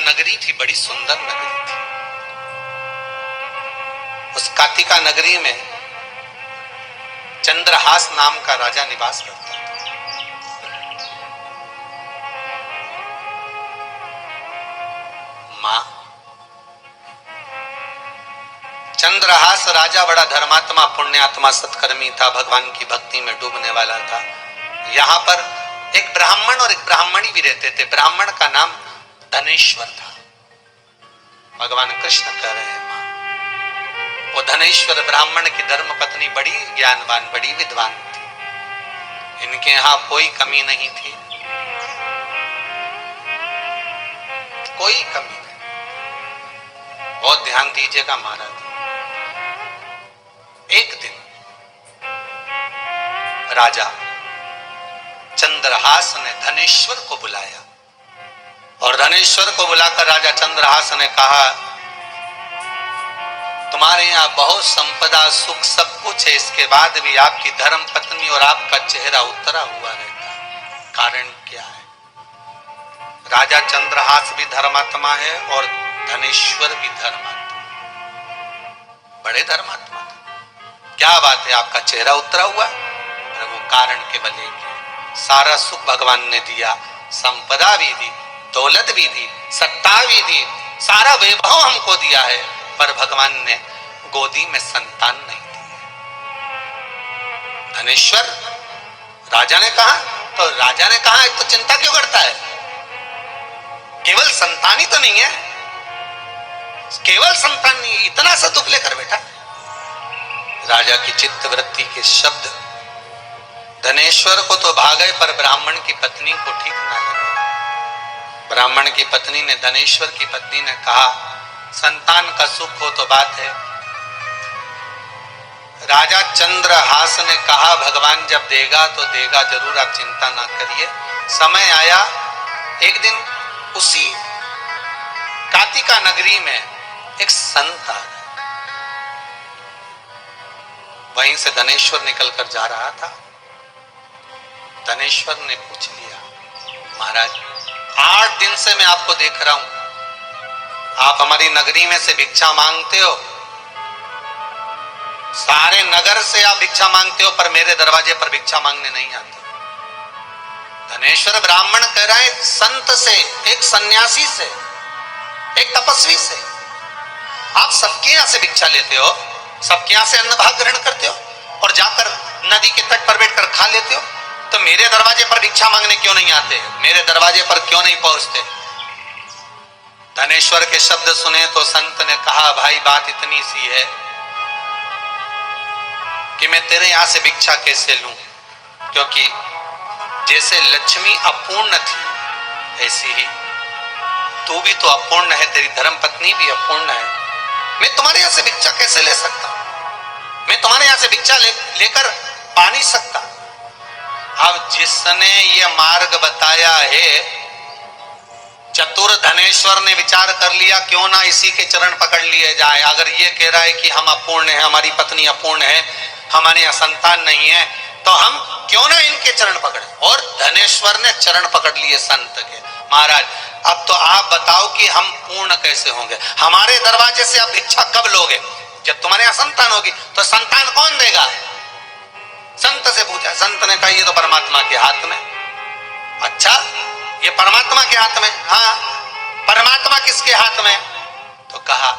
नगरी थी, बड़ी सुंदर नगरी थी। उस कातिका नगरी में चंद्रहास नाम का राजा निवास करता था। मां, चंद्रहास राजा बड़ा धर्मात्मा, पुण्यात्मा, सत्कर्मी था, भगवान की भक्ति में डूबने वाला था। यहां पर एक ब्राह्मण और एक ब्राह्मणी भी रहते थे। ब्राह्मण का नाम धनेश्वर था। भगवान कृष्ण कह रहे हैं मां, वो धनेश्वर ब्राह्मण की धर्म पत्नी बड़ी ज्ञानवान, बड़ी विद्वान थी। इनके यहां कोई कमी नहीं थी, कोई कमी नहीं। बहुत ध्यान दीजिएगा महाराज। एक दिन राजा चंद्रहास ने धनेश्वर को बुलाया और धनेश्वर को बुलाकर राजा चंद्रहास ने कहा, तुम्हारे यहाँ बहुत संपदा, सुख, सब कुछ है, इसके बाद भी आपकी धर्म पत्नी और आपका चेहरा उतरा हुआ रहता है, कारण क्या है? राजा चंद्रहास भी धर्मात्मा है और धनेश्वर भी धर्मात्मा, बड़े धर्मात्मा थे। क्या बात है, आपका चेहरा उतरा हुआ है? वो कारण केवल एक है, सारा सुख भगवान ने दिया, संपदा भी दी, दौलत भी दी, सत्ता भी दी, सारा वैभव हमको दिया है, पर भगवान ने गोदी में संतान नहीं दी। धनेश्वर राजा ने कहा, तो राजा ने कहा तो चिंता क्यों करता है? केवल संतान ही तो नहीं है, केवल संतान नहीं, इतना सा दुख लेकर बैठा। राजा की चित्त वृत्ति के शब्द धनेश्वर को तो भागे, पर ब्राह्मण की पत्नी को ठीक ना लगे। ब्राह्मण की पत्नी ने, धनेश्वर की पत्नी ने कहा, संतान का सुख हो तो बात है। राजा चंद्रहास ने कहा, भगवान जब देगा तो देगा जरूर, आप चिंता ना करिए। समय आया, एक दिन उसी कातिका नगरी में एक संत आ गया। वहीं से धनेश्वर निकलकर जा रहा था। धनेश्वर ने पूछ लिया, महाराज 8 दिन से मैं आपको देख रहा हूं, आप हमारी नगरी में से भिक्षा मांगते हो, सारे नगर से आप भिक्षा मांगते हो, पर मेरे दरवाजे पर भिक्षा मांगने नहीं आते। धनेश्वर ब्राह्मण कह रहा है, संत से, एक सन्यासी से, एक तपस्वी से आप सबके यहां से भिक्षा लेते हो, सबके यहां से अन्न भाग ग्रहण करते हो और जाकर नदी के तट पर बैठकर खा लेते हो, तो मेरे दरवाजे पर भिक्षा मांगने क्यों नहीं आते? मेरे दरवाजे पर क्यों नहीं पहुंचते? धनेश्वर के शब्द सुने तो संत ने कहा, भाई बात इतनी सी है कि मैं तेरे यहां से भिक्षा कैसे लूं, क्योंकि जैसे लक्ष्मी अपूर्ण थी ऐसी ही तू भी तो अपूर्ण है, तेरी धर्म पत्नी भी अपूर्ण है। मैं तुम्हारे यहां से भिक्षा कैसे ले सकता? मैं तुम्हारे यहां से भिक्षा लेकर पा नहीं सकता। अब जिसने ये मार्ग बताया है, चतुर धनेश्वर ने विचार कर लिया, क्यों ना इसी के चरण पकड़ लिए जाए। अगर ये कह रहा है कि हम अपूर्ण है, हमारी पत्नी अपूर्ण है, हमारे यहाँ संतान नहीं है, तो हम क्यों ना इनके चरण पकड़े। और धनेश्वर ने चरण पकड़ लिए संत के। महाराज अब तो आप बताओ कि हम पूर्ण कैसे होंगे? हमारे दरवाजे से आप भिक्षा कब लोगे? जब तुम्हारे यहाँ संतान होगी। तो संतान कौन देगा? संत से पूछा। संत ने कहा, ये तो परमात्मा के हाथ में। अच्छा, ये परमात्मा के हाथ में? हाँ। परमात्मा किसके हाथ में? तो कहा,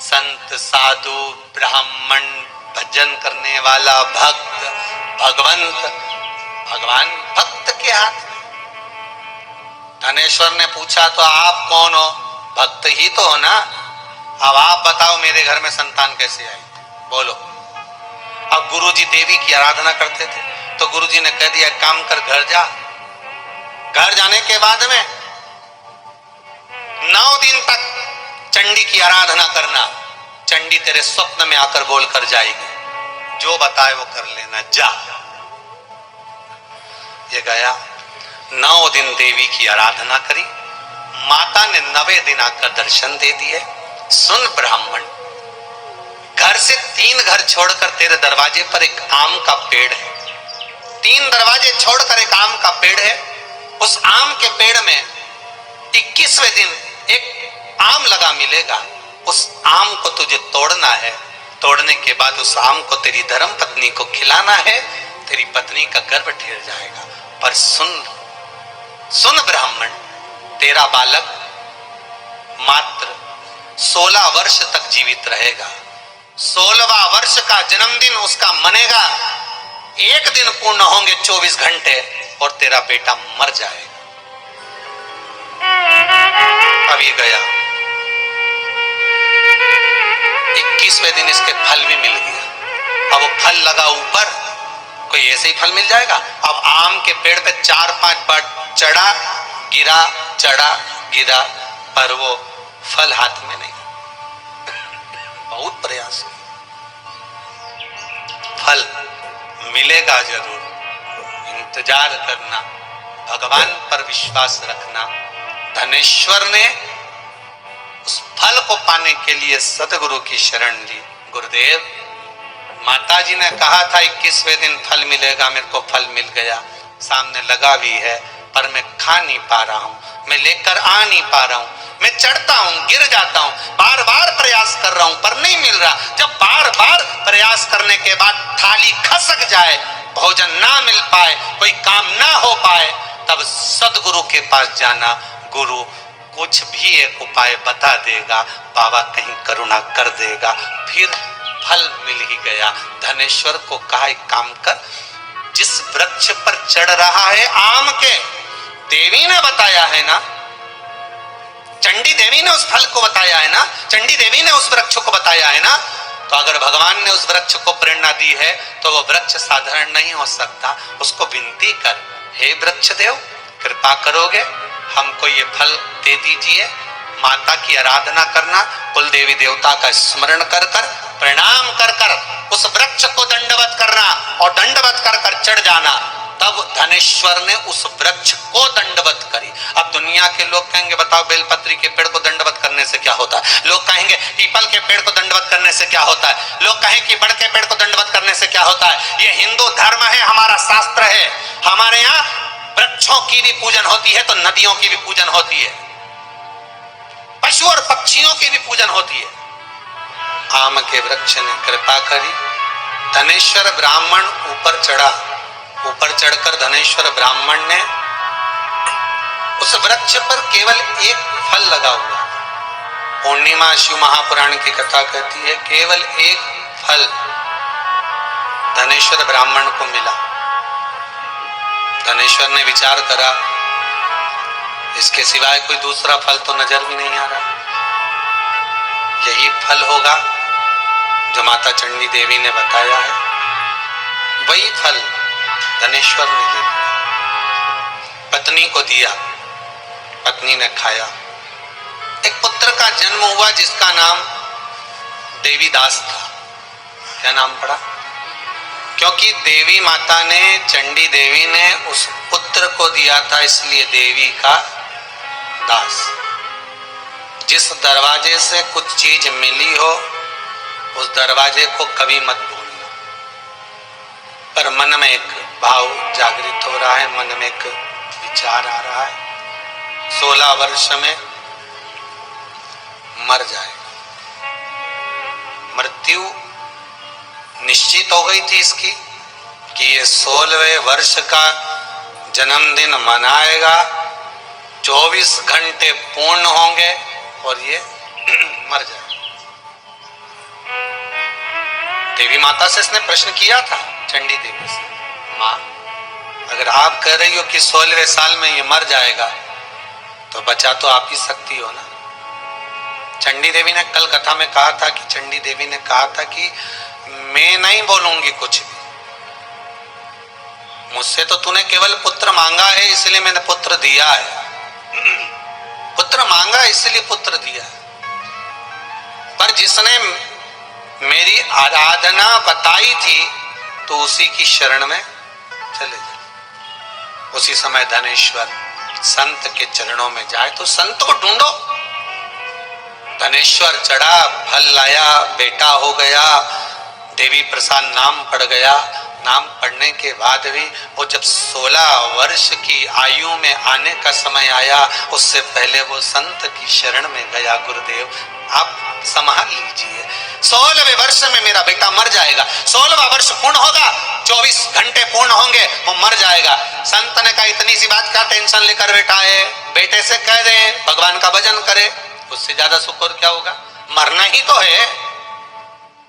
संत, साधु, ब्राह्मण, भजन करने वाला भक्त, भगवंत, भगवान भक्त के हाथ में। धनेश्वर ने पूछा, तो आप कौन हो? भक्त ही तो हो ना। अब आप बताओ मेरे घर में संतान कैसे आई? बोलो। अब गुरुजी देवी की आराधना करते थे, तो गुरुजी ने कह दिया, काम कर, घर जा। घर जाने के बाद में 9 दिन तक चंडी की आराधना करना। चंडी तेरे स्वप्न में आकर बोल कर जाएगी, जो बताए वो कर लेना, जा। ये गया, 9 दिन देवी की आराधना करी। माता ने 9वें दिन आकर दर्शन दे दिए। सुन ब्राह्मण, घर से 3 घर छोड़कर तेरे दरवाजे पर एक आम का पेड़ है। 3 दरवाजे छोड़कर एक आम का पेड़ है। उस आम के पेड़ में 21वें दिन एक आम लगा मिलेगा, उस आम को तुझे तोड़ना है। तोड़ने के बाद उस आम को तेरी धर्म पत्नी को खिलाना है, तेरी पत्नी का गर्भ ठेर जाएगा। पर सुन ब्राह्मण, तेरा बालक मात्र 16 वर्ष तक जीवित रहेगा। 16वां वर्ष का जन्मदिन उसका मनेगा, एक दिन पूर्ण होंगे 24 घंटे और तेरा बेटा मर जाएगा। अभी गया 21वें दिन इसके फल भी मिल गया। अब वो फल लगा ऊपर, कोई ऐसे ही फल मिल जाएगा? अब आम के पेड़ पे 4-5 बार चढ़ा गिरा, चढ़ा गिरा, पर वो फल हाथ में नहीं। बहुत प्रयास किया, फल मिलेगा जरूर। इंतजार करना, भगवान पर विश्वास रखना। धनेश्वर ने उस फल को पाने के लिए सतगुरु की शरण ली। गुरुदेव, माताजी ने कहा था 21वें दिन फल मिलेगा, मेरे को फल मिल गया, सामने लगा भी है, पर मैं खा नहीं पा रहा हूं, मैं लेकर आ नहीं पा रहा हूं, मैं चढ़ता हूं, गिर जाता हूं, बार बार प्रयास कर रहा हूं पर नहीं मिल रहा। जब बार बार प्रयास करने के बाद थाली खसक जाए, भोजन ना मिल पाए, कोई काम ना हो पाए, तब सदगुरु के पास जाना। गुरु कुछ भी एक उपाय बता देगा, बाबा कहीं करुणा कर देगा। फिर फल मिल ही गया। धनेश्वर को कहा एक काम कर, जिस वृक्ष पर चढ़ रहा है आम के, देवी ने बताया है ना, चंडी देवी ने उस फल को बताया है ना, चंडी देवी ने उस वृक्ष को बताया है ना, तो अगर भगवान ने उस वृक्ष को प्रेरणा दी है तो वो वृक्ष साधारण नहीं हो सकता। उसको विनती कर, हे वृक्ष देव, कृपा करोगे, हमको ये फल दे दीजिए। माता की आराधना करना, कुल देवी देवता का स्मरण कर कर, प्रणाम कर कर उस वृक्ष को दंडवत करना और दंडवत कर कर चढ़ जाना। तब धनेश्वर ने उस वृक्ष को दंडवत करी। अब दुनिया के लोग कहेंगे, बताओ बेलपत्री के पेड़ को दंडवत करने से क्या होता है? लोग कहेंगे पीपल के पेड़ को दंडवत करने से क्या होता है? लोग कहें कि बड़ के पेड़ को दंडवत करने से क्या होता है? ये हिंदू धर्म है, हमारा शास्त्र है। हमारे यहाँ वृक्षों की भी पूजन होती है तो नदियों की भी पूजन होती है, पशु और पक्षियों की भी पूजन होती है। आम के वृक्ष ने कृपा करी, धनेश्वर ब्राह्मण ऊपर चढ़ा। ऊपर चढ़कर धनेश्वर ब्राह्मण ने उस वृक्ष पर केवल एक फल लगा हुआ, पूर्णिमा शिव महापुराण की कथा कहती है, केवल एक फल धनेश्वर ब्राह्मण को मिला। धनेश्वर ने विचार करा, इसके सिवाय कोई दूसरा फल तो नजर भी नहीं आ रहा, यही फल होगा जो माता चंडी देवी ने बताया है। वही फल धनेश्वर ने ले लिया, पत्नी को दिया, पत्नी ने खाया। एक पुत्र का जन्म हुआ जिसका नाम देवीदास था। क्या नाम पड़ा? क्योंकि देवी माता ने, चंडी देवी ने उस पुत्र को दिया था, इसलिए देवी का दास। जिस दरवाजे से कुछ चीज मिली हो उस दरवाजे को कभी मत भूलना। पर मन में एक भाव जागृत हो रहा है, मन में एक विचार आ रहा है, 16 वर्ष में मर जाएगा। मृत्यु निश्चित हो गई थी इसकी कि ये 16वें वर्ष का जन्मदिन मनाएगा, 24 घंटे पूर्ण होंगे और ये मर जाएगा। देवी माता से इसने प्रश्न किया था, चंडी देवी से, माँ अगर आप कह रही हो कि 16वें साल में ये मर जाएगा तो बचा तो आप ही सकती हो ना। चंडी देवी ने कल कथा में कहा था कि चंडी देवी ने कहा था कि मैं नहीं बोलूंगी कुछ भी, मुझसे तो तूने केवल पुत्र मांगा है इसलिए मैंने पुत्र दिया है, पुत्र मांगा इसलिए पुत्र दिया है। पर जिसने मेरी आराधना बताई थी तो उसी की शरण में चले जाओ। उसी समय धनेश्वर संत के चरणों में जाए तो संत को ढूंढो। धनेश्वर चढ़ा, फल लाया, बेटा हो गया, देवी प्रसाद नाम पड़ गया, नाम पढ़ने के बाद भी वो जब 16 वर्ष की आयु में आने का समय आया, उससे पहले वो संत की शरण में गया। गुरुदेव आप संभाल लीजिए, 16वें वर्ष में मेरा बेटा मर जाएगा, 16वां वर्ष पूर्ण होगा, 24 घंटे पूर्ण होंगे, वो मर जाएगा। संत ने कहा इतनी सी बात क्या टेंशन लेकर बैठा है, बेटे से कह दे भगवान का भजन करे, उससे ज्यादा सुख और क्या होगा। मरना ही तो है,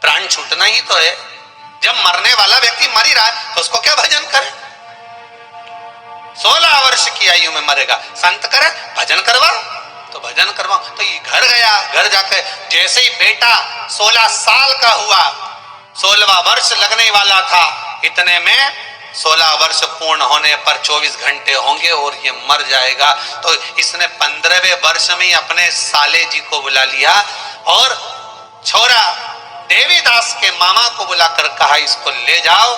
प्राण छूटना ही तो है। जब मरने वाला व्यक्ति मर ही रहा है तो उसको क्या भजन करे। 16 वर्ष की आयु में मरेगा, संत करे भजन करवा तो भजन करवा। तो ये घर गया, घर जाकर जैसे ही बेटा 16 साल का हुआ, 16वां वर्ष लगने वाला था, इतने में 16 वर्ष पूर्ण होने पर 24 घंटे होंगे और ये मर जाएगा। तो इसने 15वें वर्ष में अपने साले जी को बुला लिया और छोरा देवीदास के मामा को बुलाकर कहा इसको ले जाओ,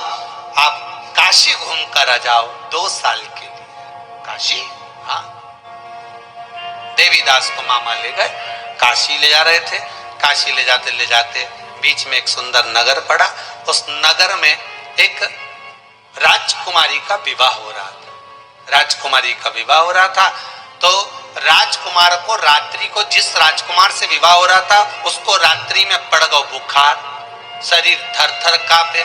आप काशी घूम कर आ जाओ 2 साल के लिए। काशी, हाँ, देवीदास को मामा ले गए, काशी ले जा रहे थे। काशी ले जाते बीच में एक सुंदर नगर पड़ा, उस नगर में एक राजकुमारी का विवाह हो रहा था। राजकुमारी का विवाह हो रहा था तो राजकुमार को रात्रि को, जिस राजकुमार से विवाह हो रहा था उसको रात्रि में पड़ गया बुखार, शरीर थर थर कांपे,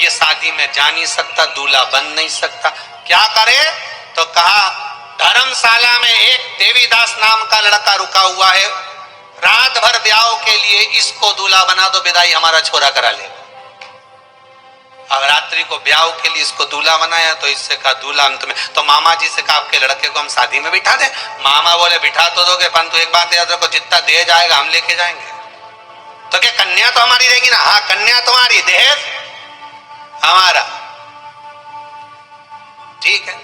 ये शादी में जा नहीं सकता, दूल्हा बन नहीं सकता, क्या करे। तो कहा धर्मशाला में एक देवीदास नाम का लड़का रुका हुआ है, रात भर ब्याह के लिए इसको दूल्हा बना दो, विदाई हमारा छोरा करा ले। अब रात्रि को ब्याह के लिए इसको दूल्हा बनाया तो इससे कहा दूल्हा अंत में, तो मामा जी से कहा आपके लड़के को हम शादी में बिठा दें। मामा बोले बिठा तो दोगे, परंतु एक बात याद रखो, जितना दे जाएगा हम लेके जाएंगे। तो क्या कन्या तो हमारी रहेगी ना? हाँ, कन्या तुम्हारी, दहेज हमारा। ठीक है,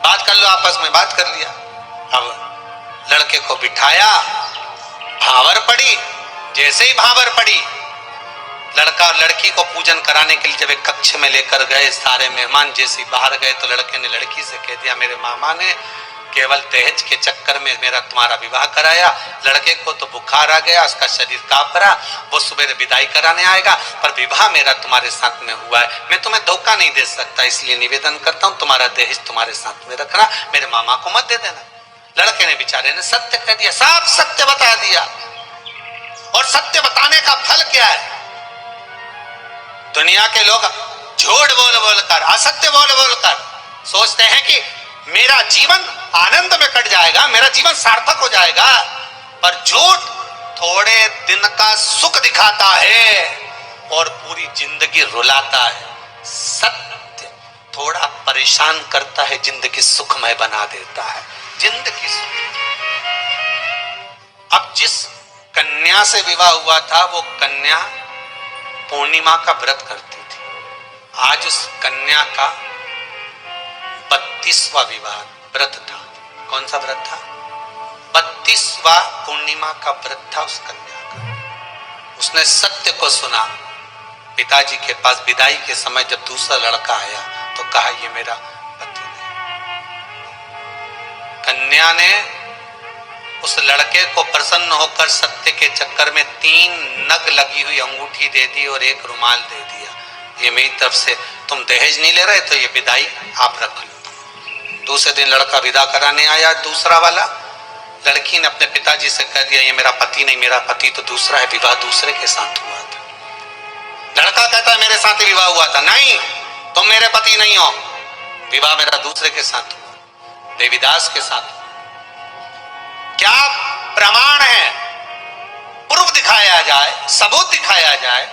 बात कर लो आपस में, बात कर लिया। अब लड़के को बिठाया, भावर पड़ी, जैसे ही भावर पड़ी, लड़का और लड़की को पूजन कराने के लिए जब एक कक्ष में लेकर गए, सारे मेहमान जैसे बाहर गए तो लड़के ने लड़की से कह दिया मेरे मामा ने केवल दहेज के चक्कर में मेरा तुम्हारा विवाह कराया, लड़के को तो बुखार आ गया, उसका शरीर कांप रहा, वो सुबह विदाई कराने आएगा, पर विवाह मेरा तुम्हारे साथ में हुआ है, मैं तुम्हें धोखा नहीं दे सकता, इसलिए निवेदन करता हूँ तुम्हारा दहेज तुम्हारे साथ में रखना, मेरे मामा को मत दे देना। लड़के ने बेचारे ने सत्य कह दिया, साफ सत्य बता दिया। और सत्य बताने का फल क्या है? दुनिया के लोग झूठ बोल बोलकर, असत्य बोल बोलकर सोचते हैं कि मेरा जीवन आनंद में कट जाएगा, मेरा जीवन सार्थक हो जाएगा, पर झूठ थोड़े दिन का सुख दिखाता है और पूरी जिंदगी रुलाता है। सत्य थोड़ा परेशान करता है, जिंदगी सुखमय बना देता है, जिंदगी सुख। अब जिस कन्या से विवाह हुआ था वो कन्या पूर्णिमा का व्रत करती थी। आज उस कन्या का 32वां विवाह व्रत था। कौन सा व्रत था? 32वां पूर्णिमा का व्रत था उस कन्या का। उसने सत्य को सुना। पिताजी के पास विदाई के समय जब दूसरा लड़का आया तो कहा ये मेरा पति नहीं। कन्या ने उस लड़के को प्रसन्न होकर सत्य के चक्कर में 3 नग लगी हुई अंगूठी दे दी और एक रुमाल दे दिया, ये मेरी तरफ से, तुम दहेज नहीं ले रहे तो ये विदाई आप रख लो। दूसरे दिन लड़का विदा कराने आया, दूसरा वाला, लड़की ने अपने पिताजी से कह दिया ये मेरा पति नहीं, मेरा पति तो दूसरा है, विवाह दूसरे के साथ हुआ था। लड़का कहता है मेरे साथ ही विवाह हुआ था। नहीं, तुम मेरे पति नहीं हो, विवाह मेरा दूसरे के साथ हुआ, देवीदास के साथ। क्या प्रमाण है? प्रूफ दिखाया जाए, सबूत दिखाया जाए।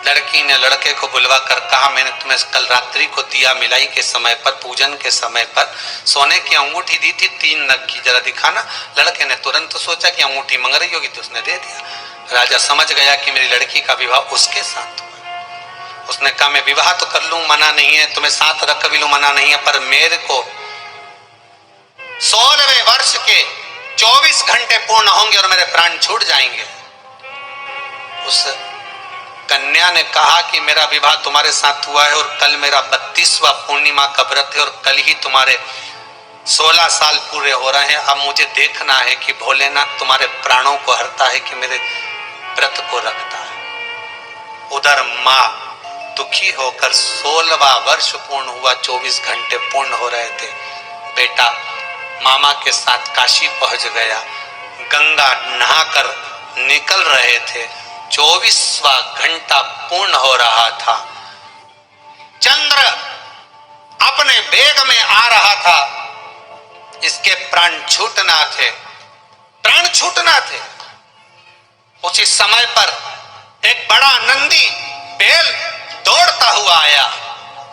लड़की ने लड़के को बुलवा कर कहा मैंने तुम्हें कल रात्रि को दिया मिलाई के समय पर, पूजन के समय पर सोने की अंगूठी दी थी 3 नग की, जरा दिखाना। लड़के ने तुरंत सोचा कि अंगूठी मंग रही होगी तो उसने दे दिया। राजा समझ गया कि मेरी लड़की का विवाह उसके साथ हुआ। उसने कहा मैं विवाह तो कर लूं, मना नहीं है, तुम्हें साथ रख भी लूं, मना नहीं है, पर मेरे को 16वें वर्ष के 24 घंटे पूर्ण होंगे और मेरे प्राण छूट जाएंगे। उस कन्या ने कहा कि मेरा विवाह तुम्हारे साथ हुआ है और कल मेरा 32वां पूर्णिमा का व्रत है और कल ही तुम्हारे 16 साल पूरे हो रहे हैं। अब मुझे देखना है कि भोलेनाथ तुम्हारे प्राणों को हरता है कि मेरे व्रत को रखता है। उधर माँ दुखी होकर 16वां वर्ष पूर्ण हुआ, 24 घंटे पूर्ण हो रहे थे। बेटा मामा के साथ काशी पहुंच गया, गंगा नहाकर निकल रहे थे, 24वां घंटा पूर्ण हो रहा था। चंद्र अपने वेग में आ रहा था, इसके प्राण छूटना थे, प्राण छूटना थे। उसी समय पर एक बड़ा नंदी बैल दौड़ता हुआ आया,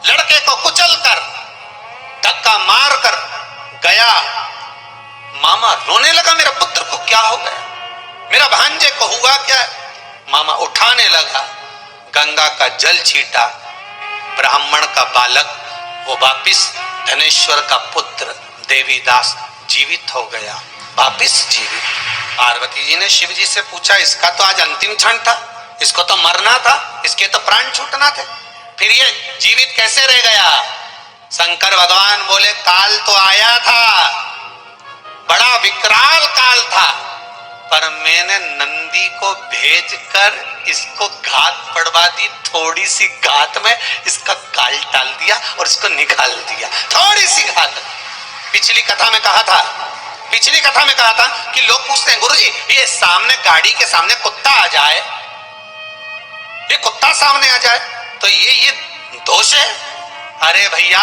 लड़के को कुचलकर धक्का मारकर गया। मामा रोने लगा, मेरा पुत्र को क्या हो गया, मेरा भांजे को हुआ क्या? मामा उठाने लगा, गंगा का जल छीटा, ब्राह्मण का बालक वो वापिस धनेश्वर का पुत्र देवीदास जीवित हो गया, वापिस जीवित। पार्वती जी ने शिव जी से पूछा, इसका तो आज अंतिम क्षण था, इसको तो मरना था, इसके तो प्राण छूटना थे, फिर ये जीवित कैसे रह गया? शंकर भगवान बोले, काल तो आया था, बड़ा विकराल काल था, पर मैंने नंदी को भेजकर इसको घात पड़वा दी, थोड़ी सी घात में इसका काल टाल दिया और इसको निकाल दिया, थोड़ी सी घात। पिछली कथा में कहा था कि लोग पूछते हैं, गुरुजी ये सामने गाड़ी के सामने कुत्ता आ जाए, ये कुत्ता सामने आ जाए तो ये दोष है? अरे भैया,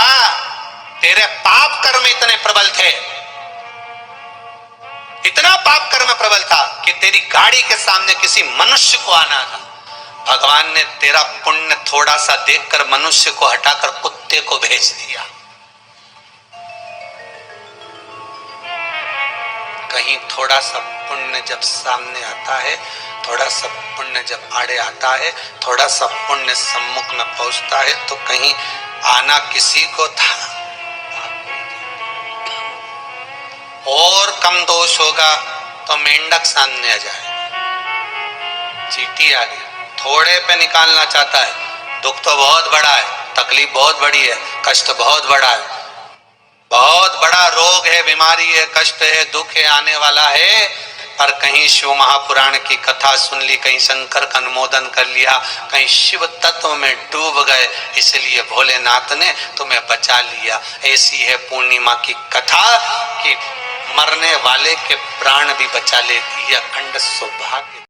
तेरे पाप कर्म इतने प्रबल थे, इतना पाप कर्म प्रबल था कि तेरी गाड़ी के सामने किसी मनुष्य को आना था, भगवान ने तेरा पुण्य थोड़ा सा देखकर मनुष्य को हटाकर कुत्ते को भेज दिया। कहीं थोड़ा सा पुण्य जब सामने आता है, थोड़ा सा पुण्य जब आड़े आता है, थोड़ा सा पुण्य सम्मुख में पहुंचता है, तो कहीं आना किसी को था और कम दोष होगा तो मेंढक सामने आ जाए, चींटी आ गई, थोड़े पे निकालना चाहता है, दुख तो बहुत बड़ा है, तकलीफ बहुत बड़ी है, कष्ट बहुत बड़ा है, बहुत बड़ा रोग है, बीमारी है, कष्ट है, दुख है, आने वाला है, पर कहीं शिव महापुराण की कथा सुन ली, कहीं शंकर का अनुमोदन कर लिया, कहीं शिव तत्व में डूब गए, इसलिए भोलेनाथ ने तुम्हें बचा लिया। ऐसी है पूर्णिमा की कथा कि मरने वाले के प्राण भी बचा लेती है, अखंड सौभाग्य।